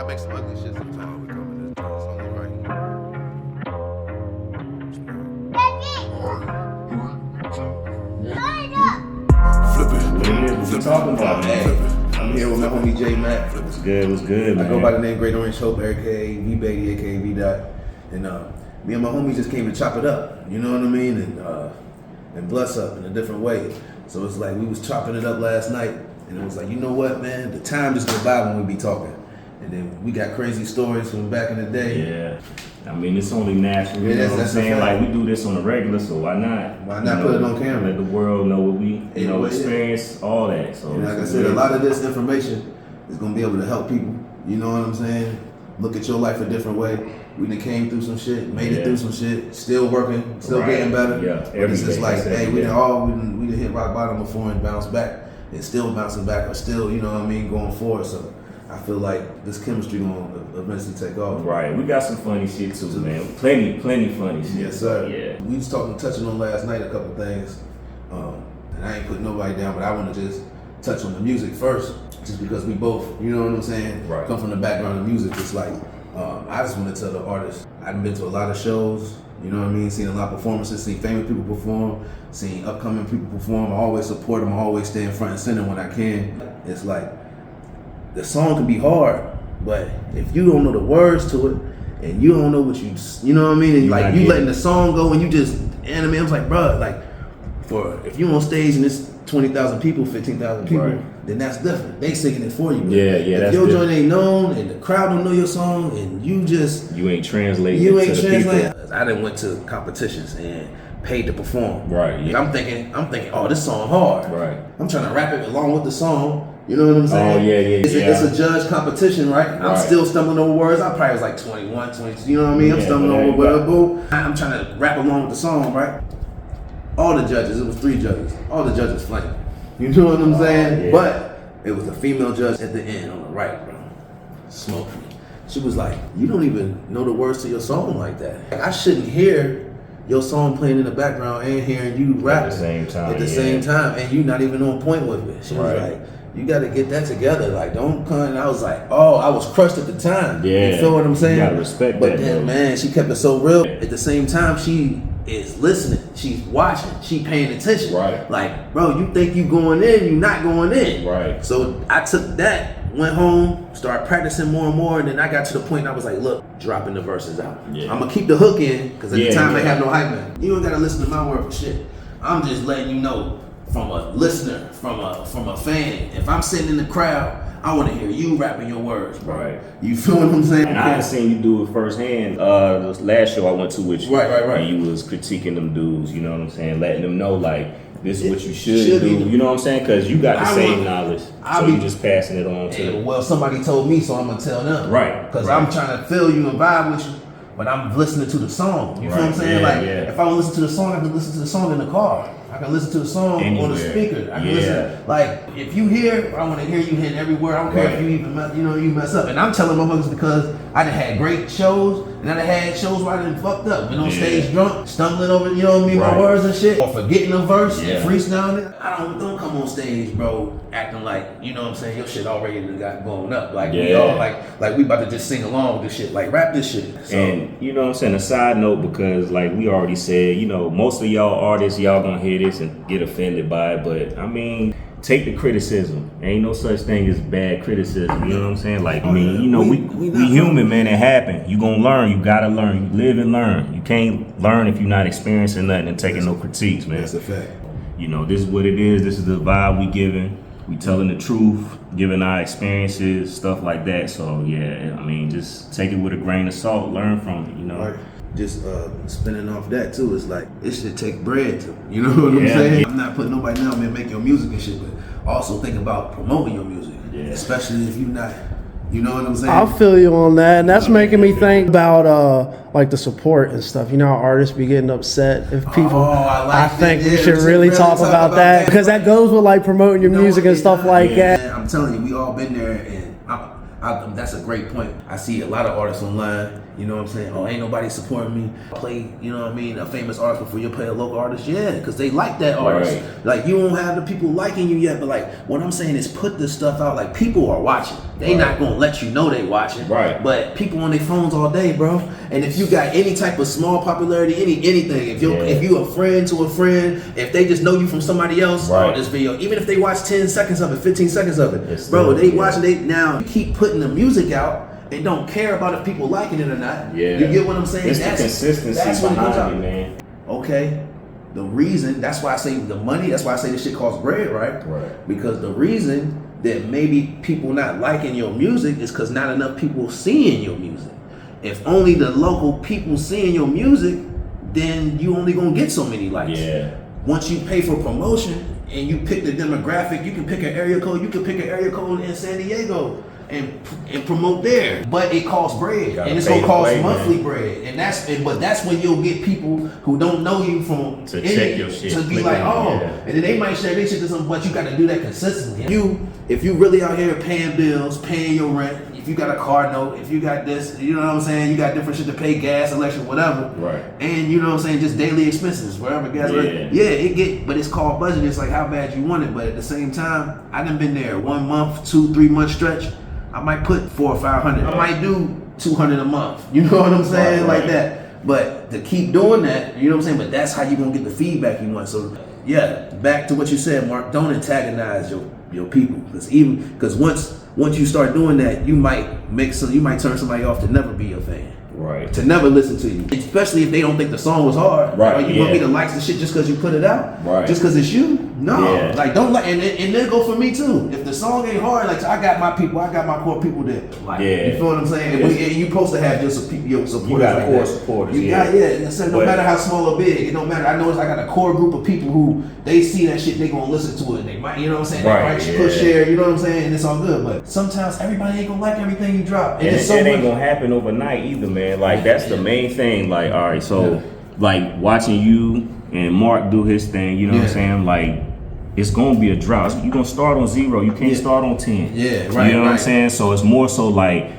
I make some ugly shit sometimes. We come in this joint. It's only right. Flip it. What you talking about, man? I'm here with my homie J Mac. What's good, man? I go by the name Great Orange Hope, aka V Baby, aka V Dot. And me and my homies just came to chop it up. You know what I mean? And bless up in a different way. So it's like we was chopping it up last night, and it was like, you know what, man? The time just go by when we be talking. And then we got crazy stories from back in the day. Yeah. I mean, it's only natural. Yeah, you know what I'm that's saying? a fact. Like, we do this on the regular, so why not? Why not put it on camera? Let the world know what we, experience, all that. So, And like I said, a lot of this information is gonna be able to help people. You know what I'm saying? Look at your life a different way. We done came through some shit, made it through some shit, still working, still getting better. Yeah, But it's just like, hey, we done hit rock bottom before and bounced back, and still bouncing back, or still, you know what I mean, going forward. So I feel like this chemistry gonna eventually take off. Right, we got some funny shit too, man. Plenty funny shit. Yes, sir. Yeah. We was touching on last night a couple things, and I ain't putting nobody down, but I want to just touch on the music first, just because we both, you know what I'm saying, come from the background of music. It's like, I just want to tell the artists, I've been to a lot of shows, you know what I mean, seen a lot of performances, seen famous people perform, seen upcoming people perform. I always support them, I always stay in front and center when I can. It's like, the song can be hard, but if you don't know the words to it, and you don't know what you know what I mean, and like you letting the song go and you just animate, I was like, bro, like, if you on stage and it's 20,000 people, 15,000 people, then that's different. They singing it for you. Yeah, if your joint ain't known and the crowd don't know your song and you ain't translating. I done went to competitions and paid to perform. Right. Yeah. I'm thinking, oh, this song hard. Right. I'm trying to rap it along with the song. You know what I'm saying? Oh, yeah. It's a judge competition, right? I'm still stumbling over words. I probably was like 21, 22, you know what I mean? I'm stumbling over whatever. I'm trying to rap along with the song, right? All the judges, it was 3 judges. All the judges flamed. You know what I'm saying? Yeah. But it was a female judge at the end on the right, bro. Smoked me. She was like, you don't even know the words to your song like that. I shouldn't hear your song playing in the background and hearing you rap at the same time. At the same time, and you not even on point with it. She was like, you got to get that together. Like, don't come. And I was like, oh, I was crushed at the time. Yeah. You feel what I'm saying? You gotta respect but that. But then, man, she kept it so real. At the same time, she is listening. She's watching. She paying attention. Right. Like, bro, you think you going in, you not going in. Right. So I took that, went home, started practicing more and more, and then I got to the point I was like, look, dropping the verses out. Yeah. I'm going to keep the hook in, because at the time I have no hype man. You don't got to listen to my word for shit. I'm just letting you know, from a listener, from a fan, if I'm sitting in the crowd, I want to hear you rapping your words, bro. Right. You feel what I'm saying? And I had seen you do it firsthand. The last show I went to with you. Right. And you was critiquing them dudes, you know what I'm saying? Letting them know, like, this is what you should do. You know what I'm saying? Because you got the same knowledge. So you just passing it on to them. Well, somebody told me, so I'm going to tell them. Right. Because I'm trying to feel you and vibe with you, but I'm listening to the song. You feel what I'm saying? If I don't listen to the song, I can listen to the song in the car. I can listen to the song on the speaker. I can listen. Like, if you hear, I want to hear you hitting every word. I don't care if you even mess up. And I'm telling motherfuckers because I done had great shows, and I done had shows where I done fucked up. Been on stage drunk, stumbling over, you know what I mean, my words and shit, or forgetting a verse and freestyling it. I don't come on stage, bro, acting like, you know what I'm saying, your shit already got blown up. Like we all like we about to just sing along with this shit. Like, rap this shit. So, and you know what I'm saying, a side note, because like we already said, you know, most of y'all artists, y'all gonna hear this and get offended by it, but I mean, take the criticism. Ain't no such thing as bad criticism. You know what I'm saying? Like, I mean, you know, we human, man. It happen. You gonna learn. You gotta learn. You live and learn. You can't learn if you're not experiencing nothing and taking no critiques, man. That's a fact. You know, this is what it is. This is the vibe we giving. We telling the truth, giving our experiences, stuff like that. So yeah, I mean, just take it with a grain of salt. Learn from it. You know. Right. Just spinning off that too, it's like it should take bread too. You know what I'm saying? I'm not putting nobody down, man, make your music and shit, but also think about promoting your music. Yeah. Especially if you're not, you know what I'm saying? I'll feel you on that, and that's making me think about like the support and stuff. You know how artists be getting upset if people. I think we should really talk about that because that goes with like promoting your music and stuff like that. Man, I'm telling you, we all been there, and That's a great point. I see a lot of artists online, you know what I'm saying? Oh, ain't nobody supporting me. Play, you know what I mean, a famous artist before you play a local artist. Yeah, because they like that artist. Right. Like, you don't have the people liking you yet, but like, what I'm saying is put this stuff out. Like, people are watching. They not gonna let you know they watching. Right. But people on their phones all day, bro. And if you got any type of small popularity, anything, if you a friend to a friend, if they just know you from somebody else on this video, even if they watch 10 seconds of it, 15 seconds of it, bro, they watching. They now keep putting the music out and don't care about if people liking it or not. Yeah. You get what I'm saying? It's the consistency behind it, man. Okay. The reason, that's why I say the money, that's why I say this shit costs bread, right? Right. Because the reason that maybe people not liking your music is because not enough people seeing your music. If only the local people seeing your music, then you only gonna get so many likes. Yeah. Once you pay for promotion and you pick the demographic, you can pick an area code. You can pick an area code in San Diego and promote there. But it costs bread, and it's gonna cost monthly bread. And that's when you'll get people who don't know you from to check your shit, to be like, oh, and then they might share their shit to something. But you got to do that consistently. If you really out here paying bills, paying your rent, if you got a car note, if you got this, you know what I'm saying, you got different shit to pay, gas, election, whatever. Right. And you know what I'm saying, just daily expenses, wherever gas. But it's called budget. It's like how bad you want it. But at the same time, I done been there 1 month, 2-3 month stretch. I might put 400 or 500. I might do 200 a month. You know what I'm saying, like that. But to keep doing that, you know what I'm saying. But that's how you gonna get the feedback you want. So yeah, back to what you said, Mark. Don't antagonize your people, because once you start doing that, you might turn somebody off to never be your fan. Right. To never listen to you. Especially if they don't think the song was hard. Right. Like, you want me to like the shit just because you put it out? Right. Just because it's you? No. Yeah. Like, don't like, and then go for me too. If the song ain't hard, like, I got my people, I got my core people that like, you feel what I'm saying? And you supposed to have your supporters. You got like core that. supporters. You got, so no matter how small or big, it don't matter. I know I got a core group of people who they see that shit, they gonna listen to it. They might, you know what I'm saying? They might push share, you know what I'm saying? And it's all good. But sometimes everybody ain't gonna like everything you drop. And it ain't gonna happen overnight either, man. Like, that's the main thing. Like, all right, so like watching you and Mark do his thing, you know what I'm saying? Like, it's gonna be a drought. You're gonna start on 0. You can't start on 10. Yeah, right. You know what I'm saying? So it's more so like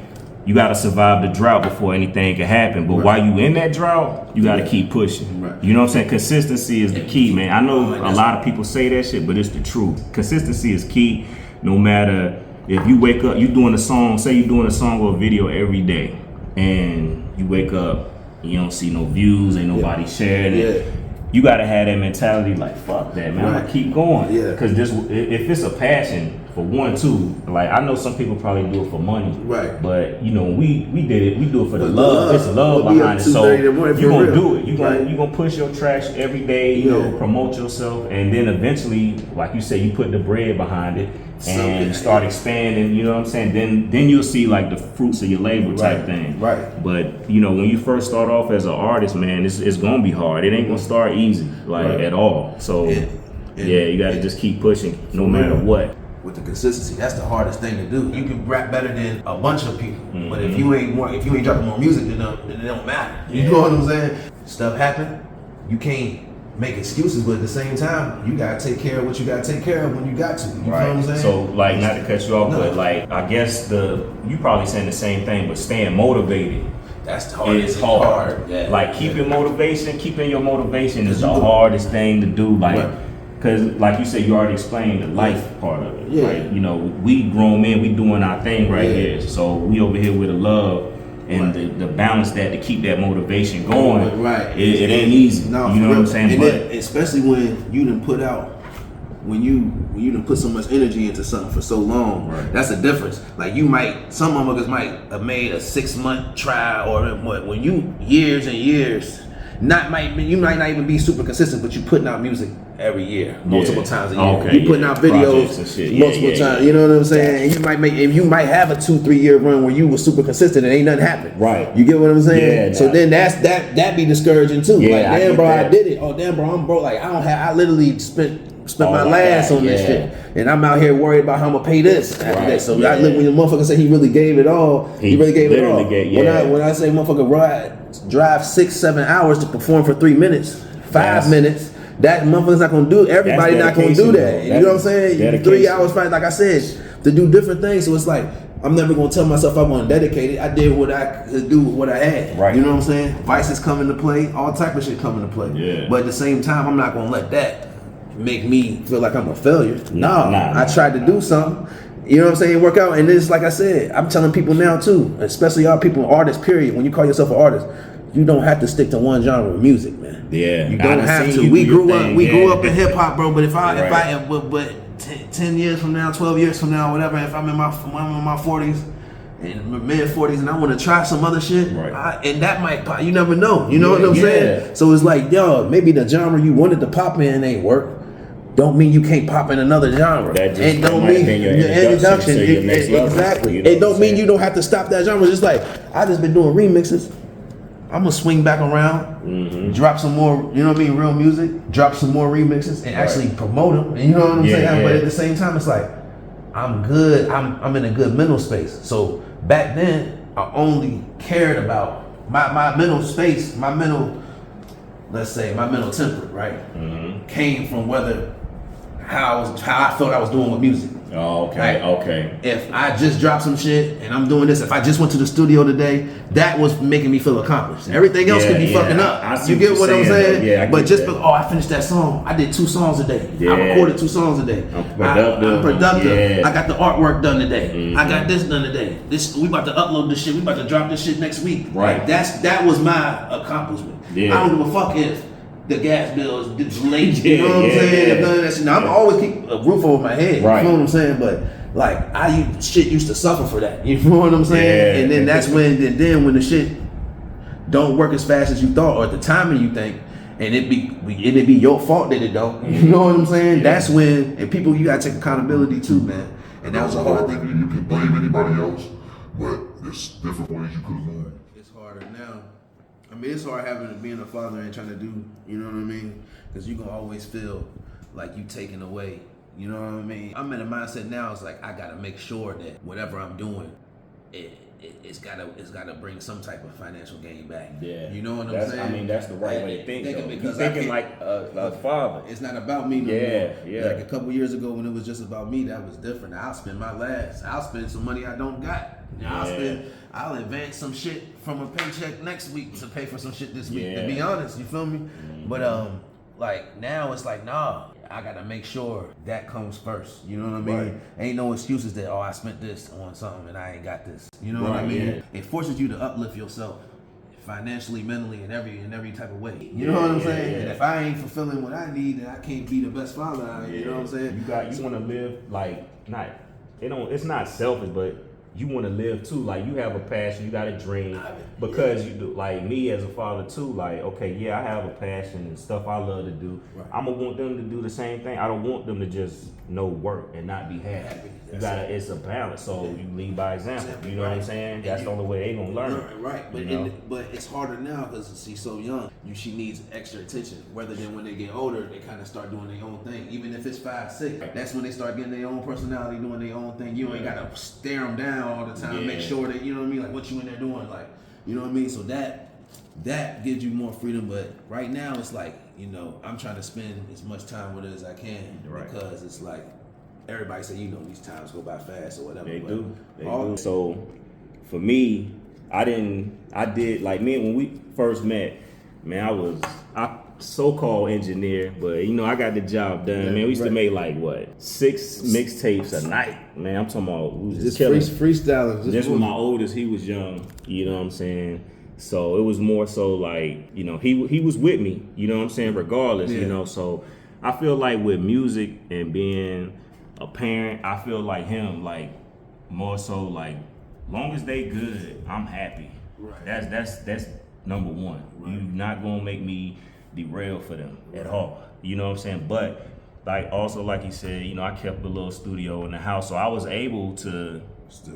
you gotta survive the drought before anything can happen. But while you in that drought, you gotta keep pushing. Right. You know what I'm saying? Consistency is the key, man. I know a lot of people say that shit, but it's the truth. Consistency is key. No matter if you wake up, you doing a song, say you're doing a song or a video every day, and you wake up, you don't see no views, ain't nobody sharing it. You gotta have that mentality, like, fuck that, man. I'm gonna keep going. Cause if it's a passion, for one, too, like, I know some people probably do it for money. Right. But you know, we did it. We do it for the love. It's love behind it. So you gonna do it. You gonna push your tracks every day. You know, promote yourself, and then eventually, like you say, you put the bread behind it and start expanding. You know what I'm saying? Then you'll see like the fruits of your labor type thing. Right. But you know, when you first start off as an artist, man, it's gonna be hard. It ain't gonna start easy, like at all. So you gotta just keep pushing, no matter what. With the consistency, that's the hardest thing to do. You can rap better than a bunch of people, but if you ain't dropping more music, then it don't matter. You know what I'm saying? Stuff happen. You can't make excuses, but at the same time, you gotta take care of what you gotta take care of when you got to. You know what I'm saying? So, like, not to cut you off, but like, I guess you probably saying the same thing, but staying motivated. That's the hardest. It's hard. Yeah. Like, keeping your motivation is the hardest thing to do. Like. Because, like you said, you already explained the life part of it. Right? You know, we grown men, we doing our thing right here. So we over here with the love and the balance to keep that motivation going. Right. It ain't easy. No, you know what I'm saying? And then, especially when you done put out, when you done put so much energy into something for so long, that's the difference. Like, some motherfuckers might have made a 6-month trial, or when you years and years. You might not even be super consistent, but you putting out music every year, multiple times a year. You putting out videos multiple times. You know what I'm saying? And you might have a 2-3 year run where you were super consistent and ain't nothing happened. Right. You get what I'm saying? So then that be discouraging too. Like, damn, bro, I did it. Oh, damn, bro, I'm broke. Like, I literally spent my last on this shit, and I'm out here worried about how I'm gonna pay this after that. So I look, when the motherfucker say he really gave it all, he really gave it all. When I say motherfucker drive 6-7 hours to perform for 3 minutes, 5 minutes, that motherfucker's not gonna do it. Everybody not gonna do that. You know what I'm saying? 3 hours, like I said, to do different things. So it's like, I'm never gonna tell myself I'm gonna dedicate it. I did what I could do with what I had. Right. You know what I'm saying? Vices come into play, all type of shit come into play. Yeah. But at the same time, I'm not gonna let that make me feel like I'm a failure. Nah. I tried to do something. You know what I'm saying? Work out. And this, like I said, I'm telling people now too, especially y'all people, artists, period. When you call yourself an artist, you don't have to stick to one genre of music, man. Yeah. You don't have to. We grew up in hip hop, bro. But if I 10 years from now, 12 years from now, whatever, if I'm in my 40s, in mid 40s, and I want to try some other shit, and that might pop. You never know. You know what I'm saying? So it's like, yo, maybe the genre you wanted to pop in ain't work. Don't mean you can't pop in another genre. It don't mean your introduction. Exactly. It don't mean you don't have to stop that genre. Just like I just been doing remixes. I'm gonna swing back around, drop some more, you know what I mean, real music, drop some more remixes, and actually promote them. And you know what I'm saying? Yeah. But at the same time, it's like I'm good. I'm in a good mental space. So back then, I only cared about my mental space, my mental, let's say, my mental temperament, right? Came from how I felt I was doing with music. Oh, okay, okay. If I just dropped some shit and I'm doing this, if I just went to the studio today, that was making me feel accomplished. Everything else could be fucking up. You get what I'm saying? Yeah, but just I finished that song. I did 2 songs a day. Yeah. I recorded 2 songs a day. I'm productive. I got the artwork done today. I got this done today. We about to upload this shit. We about to drop this shit next week. Right. Like, that was my accomplishment. Yeah. I don't give a fuck if the gas bill is late, you know what I'm saying? None of that shit. Now, I'm always keep a roof over my head, right. You know what I'm saying? But like, shit used to suffer for that, you know what I'm saying? Yeah. And then that's when the shit don't work as fast as you thought, or at the timing you think, and it be your fault that it don't, you know what I'm saying? Yeah. That's when, and people, you gotta take accountability too, man. And that was a hard thing. You can blame anybody else, but there's different ways you could have moved. It's harder now. I mean, it's hard being a father and trying to do, you know what I mean? Because you're going to always feel like you taken away, you know what I mean? I'm in a mindset now, it's like I got to make sure that whatever I'm doing, it's got to bring some type of financial gain back. Yeah. You know what I'm saying? I mean, that's the right way to think. You're thinking like a father. It's not about me no more. Yeah. Like a couple years ago when it was just about me, that was different. I'll spend some money I don't got. I'll advance some shit from a paycheck next week to pay for some shit this week, to be honest, you feel me? But like now it's like, nah, I gotta make sure that comes first. You know what I mean? Right. Ain't no excuses that, I spent this on something and I ain't got this. You know what I mean? Yeah. It forces you to uplift yourself financially, mentally, in every type of way. You know what I'm saying? Yeah. And if I ain't fulfilling what I need, then I can't be the best father. You know what I'm saying? You want to live like it's not selfish, but you want to live too. Like, you have a passion, you got a dream, because you do. Like me as a father too. Like, okay, I have a passion and stuff I love to do. Right. I'm gonna want them to do the same thing. I don't want them to just work and not be happy. It's a balance. So you lead by example. You know what I'm saying? That's the only way they gonna learn. Right. But it's harder now because she's so young. She needs extra attention. Rather than when they get older, they kind of start doing their own thing. Even if it's 5, 6, that's when they start getting their own personality, doing their own thing. You ain't gotta stare them down all the time. Make sure that, you know what I mean, like what you in there doing, like, you know what I mean. So that gives you more freedom. But right now it's like, I'm trying to spend as much time with it as I can, because it's like everybody say, these times go by fast or whatever. They do. So for me, I did like me when we first met, man, I so-called engineer, but I got the job done, man. We used to make like 6 mixtapes a night, man. I'm talking about we was just freestyling. Just with my oldest, he was young, you know what I'm saying? So it was more so like, he was with me, you know what I'm saying, regardless, so I feel like with music and being a parent, I feel like him, like more so like long as they good, I'm happy. Right. That's number one. Right. You're not gonna make me derail for them at all. You know what I'm saying? But like he said, I kept a little studio in the house, so I was able to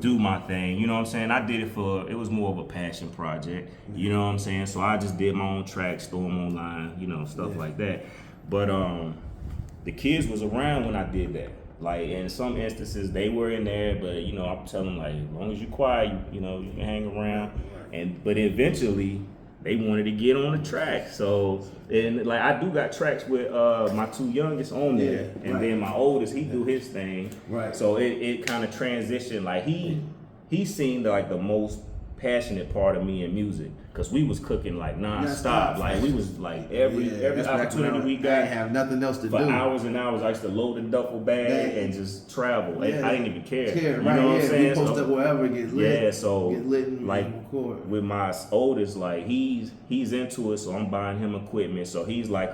do my thing. You know what I'm saying? I did it it was more of a passion project. You know what I'm saying? So I just did my own tracks, throw them online, stuff like that. But the kids was around when I did that. Like, in some instances, they were in there, but, I'm telling them, like, as long as you're quiet, you can hang around. But eventually, they wanted to get on the track. So, and, like, I do got tracks with my 2 youngest on there. And then my oldest, he do his thing. Right. So, it kind of transitioned. Like, he he seemed like the most passionate part of me in music, because we was cooking like non-stop. Like we was like every opportunity we got, I didn't have nothing else to for do. hours and hours. I used to load a duffel bag and just travel. Yeah. I didn't even care. You Right, know what I'm saying? We post up wherever, get lit. Yeah, so get lit and like record. with my oldest, like he's into it, so I'm buying him equipment. So he's like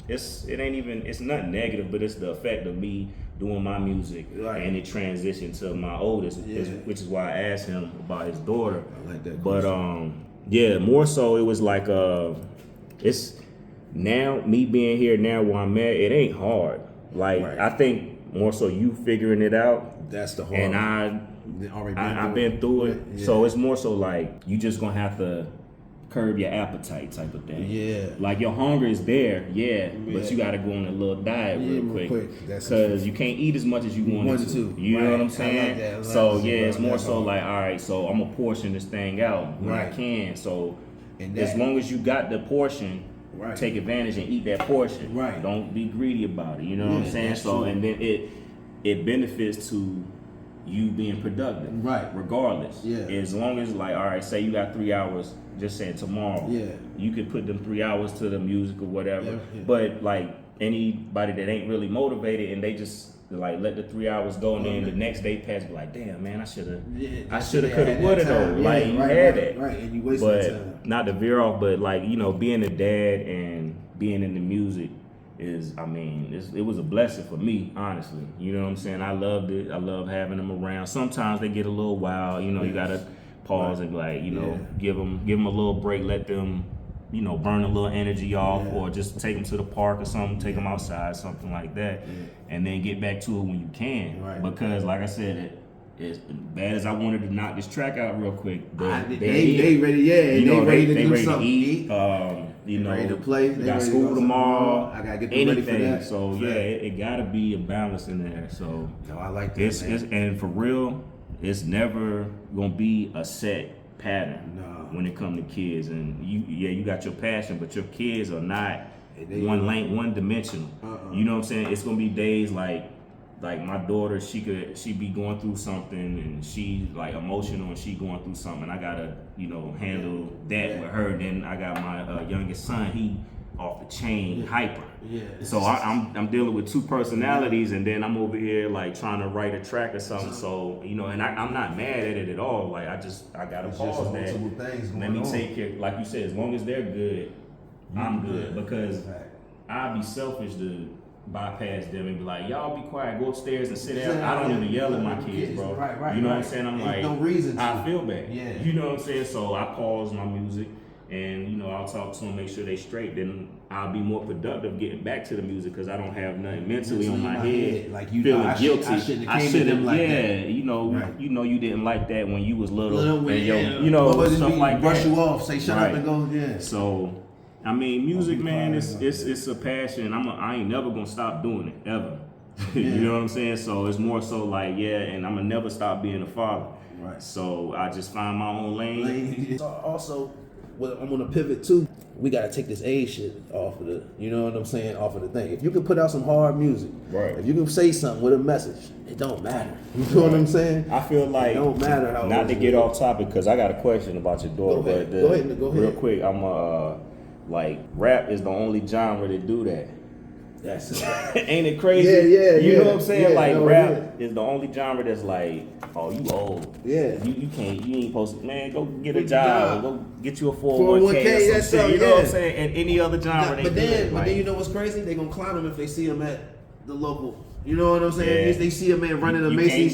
it's nothing negative, but it's the effect of me doing my music, and it transitioned to my oldest, which is why I asked him about his daughter. I like that. But more so it was like it's now me being here now where I'm at, it ain't hard. Like I think more so you figuring it out. That's the hard. And I've been through it. Yeah. So it's more so like you just gonna have to curb your appetite type of thing. Yeah. Like your hunger is there, but you gotta go on a little diet real quick. Because you can't eat as much as you wanted to. You know what I'm saying? I like that. So it's more so like, all right, so I'm gonna portion this thing out when I can. So as long as you got the portion, take advantage and eat that portion. Right. Don't be greedy about it. You know what I'm saying? So true. and then it benefits to you being productive. Right. Regardless. Yeah. As long as like, all right, say you got 3 hours, just saying tomorrow. Yeah. You could put them 3 hours to the music or whatever. Yeah. But like anybody that ain't really motivated and they just like let the 3 hours go and then the next day pass, be like, damn man, I should have could have would have though. Like you had that. Right, and you wasted time. Not to veer off, but like, you know, being a dad and being in the music is, I mean, it was a blessing for me, honestly. You know what I'm saying? I loved it. I love having them around. Sometimes they get a little wild. You know, you gotta pause and like, you know, give them a little break. Let them, you know, burn a little energy off, or just take them to the park or something. Take them outside, something like that, and then get back to it when you can. Right. Because, like I said, as bad as I wanted to knock this track out real quick, but they ready, they ready to do something. To eat. You know, ready to play. We got school tomorrow. I gotta get them ready for that. So it gotta be a balance in there. So I like that. And for real, it's never gonna be a set pattern when it comes to kids. And you got your passion, but your kids are not one dimensional. You know what I'm saying? It's gonna be days like my daughter, she be going through something and she like emotional and she going through something, and I gotta, you know, handle that with her. Then I got my youngest son, he off the chain, hyper. So I'm dealing with two personalities, and then I'm over here like trying to write a track or something. So, you know, and I'm not mad at it at all. Like I gotta pause that. Let me take care. Like you said, as long as they're good, I'm good. Because I'd be selfish to bypass them and be like, y'all be quiet, go upstairs and sit down. I don't even yell at my kids, bro. You know what I'm saying? I'm like, no reason to. I feel bad. You know what I'm saying? So I pause my music and, you know, I'll talk to them, make sure they straight. Then I'll be more productive getting back to the music because I don't have nothing mentally on my head. Like you feeling know, guilty. I shouldn't have came to them like that. You know you didn't like that when you was little. And you know, stuff like brush that. you off, say shut up and go. So I mean, music, man, it's a passion. I ain't never gonna stop doing it ever. You know what I'm saying? So it's more so like, and I'm gonna never stop being a father. Right. So I just find my own lane. Also, what I'm gonna pivot to, we gotta take this age shit off of the, you know what I'm saying, off of the thing. If you can put out some hard music, if you can say something with a message, it don't matter. You know what I'm saying? I feel like it don't matter how. Not to get off topic, because I got a question about your daughter. Go ahead. Real quick, I'm like, rap is the only genre that do that. That's it. Ain't it crazy? You know what I'm saying? Rap is the only genre that's like, oh, you old. Yeah. You ain't supposed to, man, go get a job. Go get you a 401k or some shit. You know what I'm saying? And any other genre But then you know what's crazy? They gonna clown him if they see him at the local. You know what I'm saying? Yeah. They see a man running a Macy's.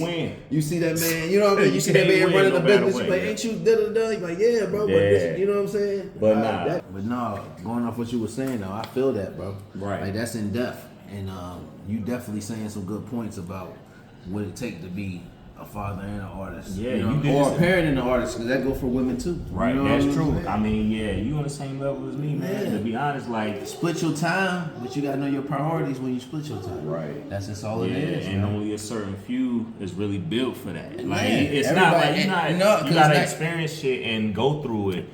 You see that man, you know what I mean? You see that man running a business. You like, ain't you da-da-da? You like, yeah, bro. But this, you know what I'm saying? But going off what you were saying though, I feel that, bro. Right. Like that's in depth. And you definitely saying some good points about what it take to be a father and an artist. Yeah, you know? Or a parent and an artist, because that go for women too. Right, you know that's true. I mean, you on the same level as me, man. To be honest, like, split your time, but you gotta know your priorities when you split your time. Right. That's just all it is. And only a certain few is really built for that. Like, it's not like you gotta experience shit and go through it.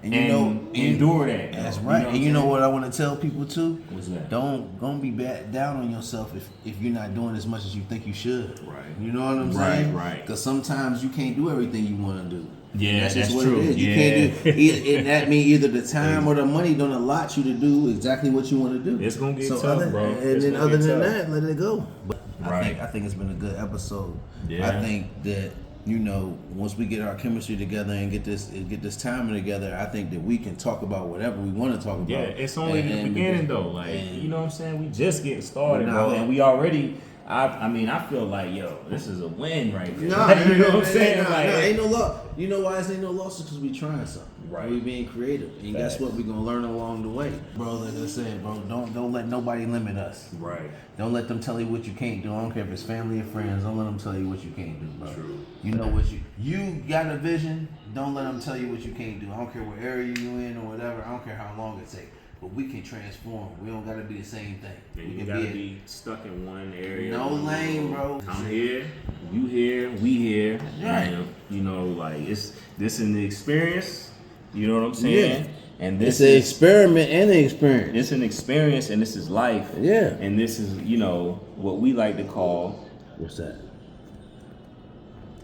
And you know, endure that. That's right. And you know what I want to tell people too? What's that? Don't be down on yourself if you're not doing as much as you think you should. Right. You know what I'm saying? Right. Because sometimes you can't do everything you want to do. Yeah, that's just what true. it is. You can't do. And that means either the time or the money don't allot you to do exactly what you want to do. It's gonna get tough, bro. And then other than that, let it go. But Right. I think it's been a good episode. Yeah. I think that, you know, once we get our chemistry together and get this timing together, I think that we can talk about whatever we want to talk about. Yeah, it's only the beginning though. Like, you know what I'm saying? We just getting started, Nah, bro, and we already. I mean, I feel like, yo, this is a win right there. No, you know what I'm saying? Like, ain't no loss. You know why ain't no losses? Because we trying something. Right. We being creative, and that's what we gonna learn along the way, bro. Like I said, bro, don't let nobody limit us. right. Don't let them tell you what you can't do. I don't care if it's family or friends. Don't let them tell you what you can't do, bro. True. You know what you got a vision. Don't let them tell you what you can't do. I don't care what area you in or whatever. I don't care how long it takes. But we can transform. We don't gotta be the same thing. And We you can gotta be stuck in one area. no lane, bro. I'm here, you here, we here. Right. And, you know, like this in the experience. You know what I'm saying? Yeah. And this It's an is experiment and an experience. it's an experience, and this is life. Yeah. And this is, you know, what we like to call What's that?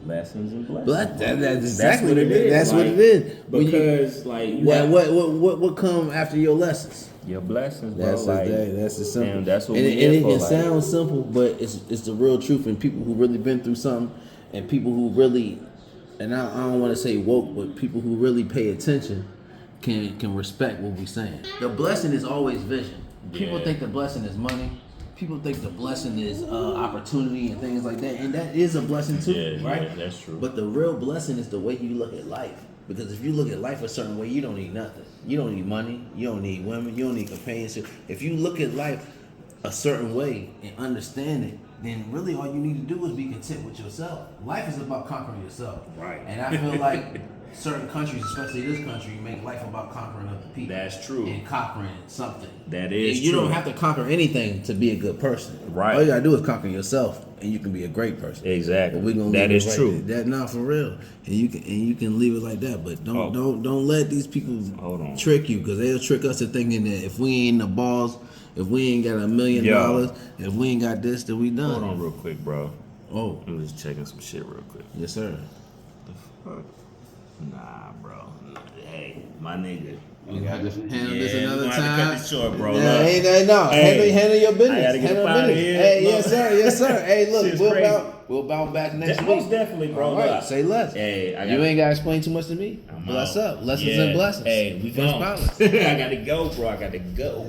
lessons and blessings. But that's exactly what it is. That's what like, it is. When you- Because like you have what come after your lessons? your blessings, bro. That's like, that's the simple. damn, that's what and we it, here and it for, can like- sound simple, but it's the real truth. And people who really been through something, and people who really, and I don't want to say woke, but people who really pay attention can respect what we're saying. The blessing is always vision. People Yeah. think the blessing is money. People think the blessing is opportunity and things like that, and that is a blessing too, Yeah, right? yeah, that's true. But the real blessing is the way you look at life. Because if you look at life a certain way, you don't need nothing. You don't need money. You don't need women. You don't need companionship. If you look at life a certain way and understand it, then really all you need to do is be content with yourself. Life is about conquering yourself. Right. And I feel like certain countries, especially this country, make life about conquering other people. That's true. And conquering something. That is And you true. don't have to conquer anything to be a good person. Right. All you gotta do is conquer yourself, and you can be a great person. Exactly. But we gonna That leave is it right true. there. That not for real, and you can leave it like that. But don't let these people Hold on. trick you, because they'll trick us into thinking that if we ain't the balls, if we ain't got $1 million, if we ain't got this, then we done. Hold on real quick, bro. Oh, I'm just checking some shit real quick. yes, sir. Nah, bro. Hey, my nigga. We gotta just handle this Yeah, we another gonna have to time. cut this short, bro. Yeah, Look. no. Hey, handle your business. I gotta get handle up outta business. here. Hey, Look. yes, sir. Hey, look, Shit's crazy. we'll bounce back next week. Most definitely, bro. All right, Look. say less. Hey, I You gotta- ain't gotta explain too much to me. I'm Bless out. up. Lessons Yeah. and blessings. Hey, we First gone. balance. I gotta go, bro. I gotta go.